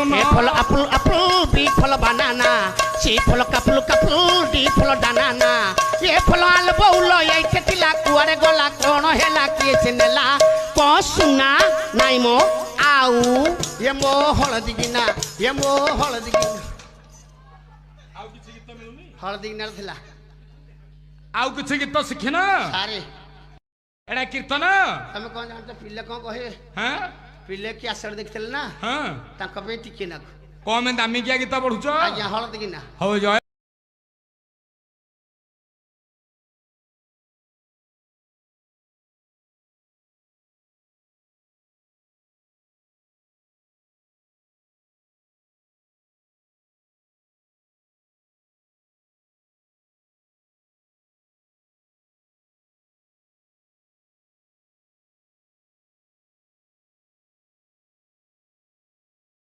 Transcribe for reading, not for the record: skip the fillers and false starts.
ए फल apple apple B फल banana C फल couple couple D फल banana ए फल आल बउल ए केतिला कुआरे गला कोन हेला किए चिनेला को सुना नाई मो आउ ये मो हळदी गिना ये मो हळदी गिना आउ किछि गीत मिलुनी हळदी गिना थिला आउ किछि गीत सिखिना सारे एडा कीर्तन तमे कोन जानते पिल्ले कोन कहे हां पिल्ले की आसर देखथिल ना हां ताका पे टिके ना कमे दामी किया गीत पढुछ आज्ञा हळदी गिना हो जय